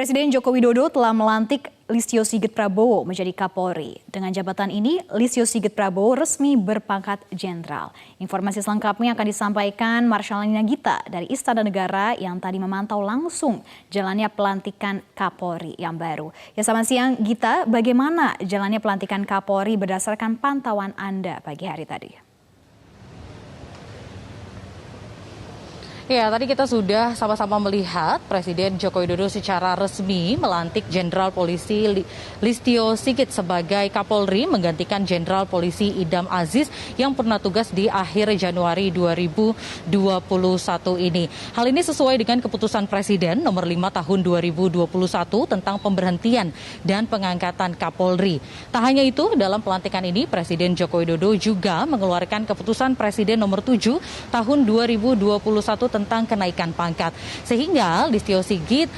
Presiden Joko Widodo telah melantik Listio Sigit Prabowo menjadi Kapolri. Dengan jabatan ini, Listio Sigit Prabowo resmi berpangkat jenderal. Informasi selengkapnya akan disampaikan Marshalina Gita dari Istana Negara yang tadi memantau langsung jalannya pelantikan Kapolri yang baru. Ya, selamat siang Gita, bagaimana jalannya pelantikan Kapolri berdasarkan pantauan Anda pagi hari tadi? Ya, tadi kita sudah sama-sama melihat Presiden Joko Widodo secara resmi melantik Jenderal Polisi Listio Sigit sebagai Kapolri menggantikan Jenderal Polisi Idam Aziz yang pernah tugas di akhir Januari 2021 ini. Hal ini sesuai dengan keputusan Presiden nomor 5 tahun 2021 tentang pemberhentian dan pengangkatan Kapolri. Tak hanya itu, dalam pelantikan ini Presiden Joko Widodo juga mengeluarkan keputusan Presiden nomor 7 tahun 2021 tentang kenaikan pangkat. Sehingga Listio Sigit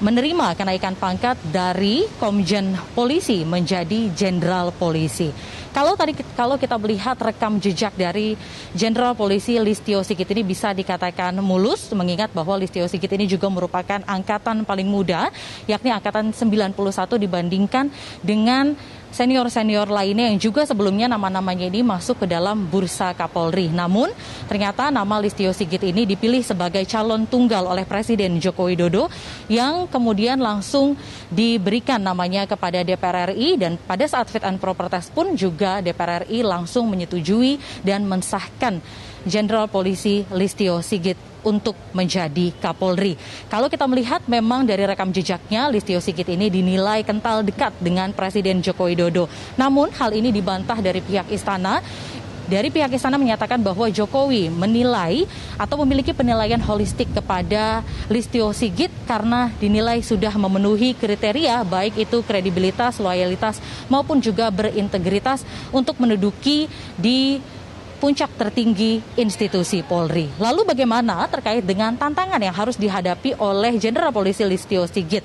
menerima kenaikan pangkat dari Komjen Polisi menjadi Jenderal Polisi. Kalau kita melihat rekam jejak dari Jenderal Polisi Listio Sigit ini bisa dikatakan mulus, mengingat bahwa Listio Sigit ini juga merupakan angkatan paling muda, yakni angkatan 91 dibandingkan dengan senior-senior lainnya yang juga sebelumnya nama-namanya ini masuk ke dalam bursa Kapolri. Namun ternyata nama Listio Sigit ini dipilih sebagai calon tunggal oleh Presiden Joko Widodo yang kemudian langsung diberikan namanya kepada DPR RI, dan pada saat fit and proper test pun juga DPR RI langsung menyetujui dan mensahkan Jenderal Polisi Listio Sigit untuk menjadi Kapolri. Kalau kita melihat memang dari rekam jejaknya, Listio Sigit ini dinilai kental dekat dengan Presiden Joko Widodo. Namun hal ini dibantah dari pihak istana. Dari pihak istana menyatakan bahwa Jokowi menilai atau memiliki penilaian holistik kepada Listio Sigit karena dinilai sudah memenuhi kriteria baik itu kredibilitas, loyalitas maupun juga berintegritas untuk menduduki di puncak tertinggi institusi Polri. Lalu bagaimana terkait dengan tantangan yang harus dihadapi oleh Jenderal Polisi Listio Sigit?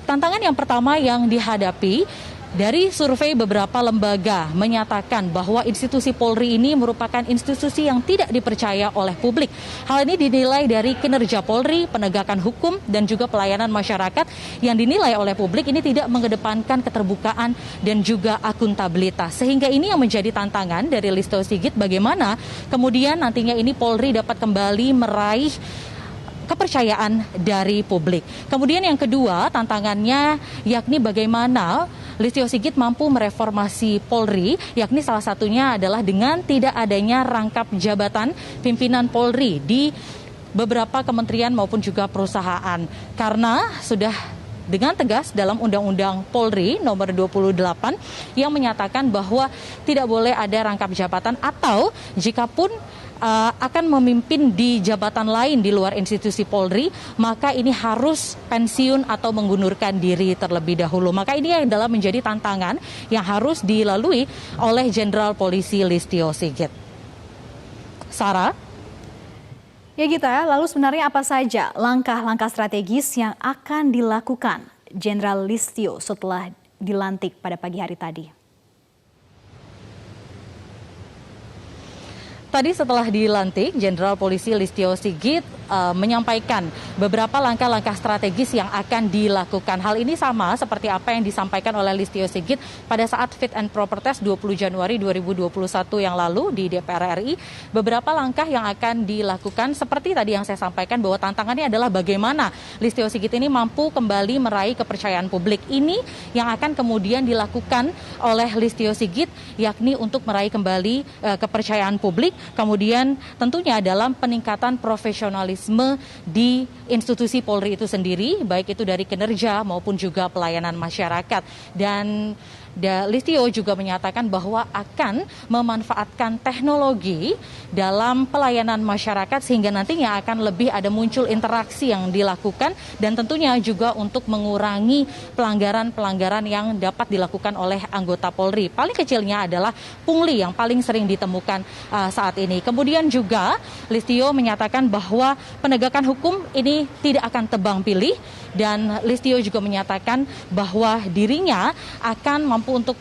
Tantangan yang pertama yang dihadapi dari survei beberapa lembaga menyatakan bahwa institusi Polri ini merupakan institusi yang tidak dipercaya oleh publik. Hal ini dinilai dari kinerja Polri, penegakan hukum, dan juga pelayanan masyarakat yang dinilai oleh publik ini tidak mengedepankan keterbukaan dan juga akuntabilitas. Sehingga ini yang menjadi tantangan dari Listio Sigit, bagaimana kemudian nantinya ini Polri dapat kembali meraih kepercayaan dari publik. Kemudian yang kedua tantangannya yakni bagaimana Listio Sigit mampu mereformasi Polri, yakni salah satunya adalah dengan tidak adanya rangkap jabatan pimpinan Polri di beberapa kementerian maupun juga perusahaan. Karena sudah dengan tegas dalam Undang-Undang Polri nomor 28 yang menyatakan bahwa tidak boleh ada rangkap jabatan atau jikapun akan memimpin di jabatan lain di luar institusi Polri, maka ini harus pensiun atau mengundurkan diri terlebih dahulu. Maka ini adalah menjadi tantangan yang harus dilalui oleh Jenderal Polisi Listio Sigit. Sarah? Ya Gita, lalu sebenarnya apa saja langkah-langkah strategis yang akan dilakukan Jenderal Listio setelah dilantik pada pagi hari tadi? Tadi setelah dilantik, Jenderal Polisi Listio Sigit menyampaikan beberapa langkah-langkah strategis yang akan dilakukan. Hal ini sama seperti apa yang disampaikan oleh Listio Sigit pada saat fit and proper test 20 Januari 2021 yang lalu di DPR RI. Beberapa langkah yang akan dilakukan seperti tadi yang saya sampaikan bahwa tantangannya adalah bagaimana Listio Sigit ini mampu kembali meraih kepercayaan publik. Ini yang akan kemudian dilakukan oleh Listio Sigit, yakni untuk meraih kembali kepercayaan publik. Kemudian tentunya dalam peningkatan profesionalisme di institusi Polri itu sendiri, baik itu dari kinerja maupun juga pelayanan masyarakat. Dan Listio juga menyatakan bahwa akan memanfaatkan teknologi dalam pelayanan masyarakat sehingga nantinya akan lebih ada muncul interaksi yang dilakukan dan tentunya juga untuk mengurangi pelanggaran-pelanggaran yang dapat dilakukan oleh anggota Polri. Paling kecilnya adalah pungli yang paling sering ditemukan saat ini. Kemudian juga Listio menyatakan bahwa penegakan hukum ini tidak akan tebang pilih, dan Listio juga menyatakan bahwa dirinya akan mampu untuk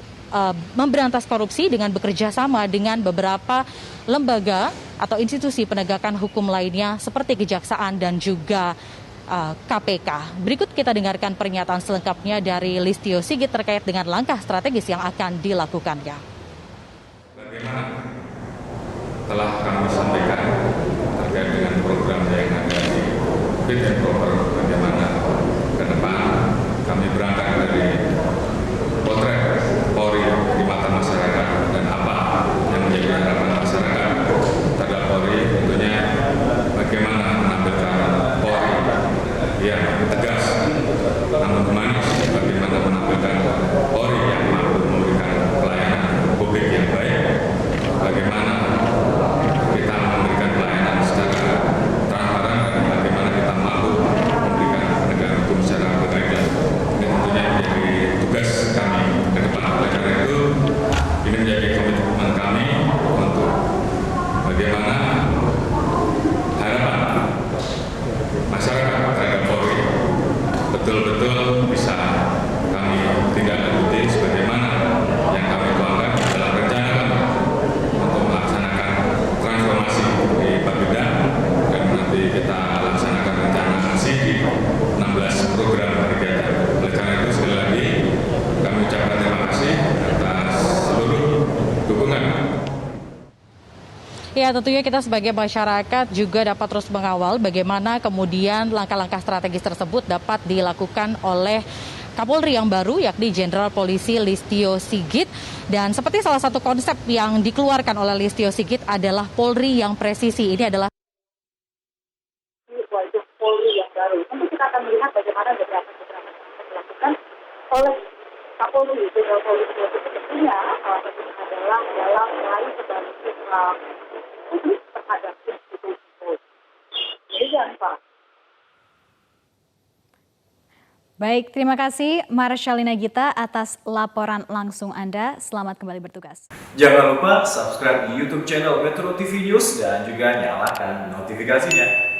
memberantas korupsi dengan bekerja sama dengan beberapa lembaga atau institusi penegakan hukum lainnya seperti kejaksaan dan juga KPK. Berikut kita dengarkan pernyataan selengkapnya dari Listio Sigit terkait dengan langkah strategis yang akan dilakukannya. Bagaimana telah kami sampaikan terkait dengan program yang ada di fit and proper, bagaimana ke depan kami berangkat dari potret Polri di mata masyarakat dan apa yang menjadi harapan masyarakat terhadap Polri, tentunya bagaimana menampilkan Polri yang tegas namun humanis, bagaimana menampilkan Polri yang mampu memberikan pelayanan publik yang baik, bagaimana kita memberikan pelayanan secara transparan dan bagaimana kita mampu memberikan penegakan hukum secara beradab. Ini tentunya menjadi tugas kami ke depan. Oleh karena itu, ini menjadi komitmen kami untuk bagaimana harapan masyarakat terhadap Polri betul-betul bisa kami tindak lanjuti sebagaimana yang kami tuangkan dalam rencana kami untuk melaksanakan transformasi di Bapeda, dan nanti kita laksanakan rencana aksi di 16 program kegiatan. Oleh karena itu, sekali lagi kami ucapkan terima kasih atas seluruh dukungan. Ya, tentunya kita sebagai masyarakat juga dapat terus mengawal bagaimana kemudian langkah-langkah strategis tersebut dapat dilakukan oleh Kapolri yang baru, yakni Jenderal Polisi Listio Sigit. Dan seperti salah satu konsep yang dikeluarkan oleh Listio Sigit adalah Polri yang presisi. Ini adalah wajah Polri yang baru. Nanti kita akan melihat bagaimana beberapa yang dilakukan oleh Kapolri, Jenderal Polisi Listio Sigit. Tentunya salah satunya adalah dalam meraih kembali publik terhadap institusi Polri. Demikian, Pak. Baik, terima kasih Marshalina Gita atas laporan langsung Anda. Selamat kembali bertugas. Jangan lupa subscribe di YouTube channel Metro TV News dan juga nyalakan notifikasinya.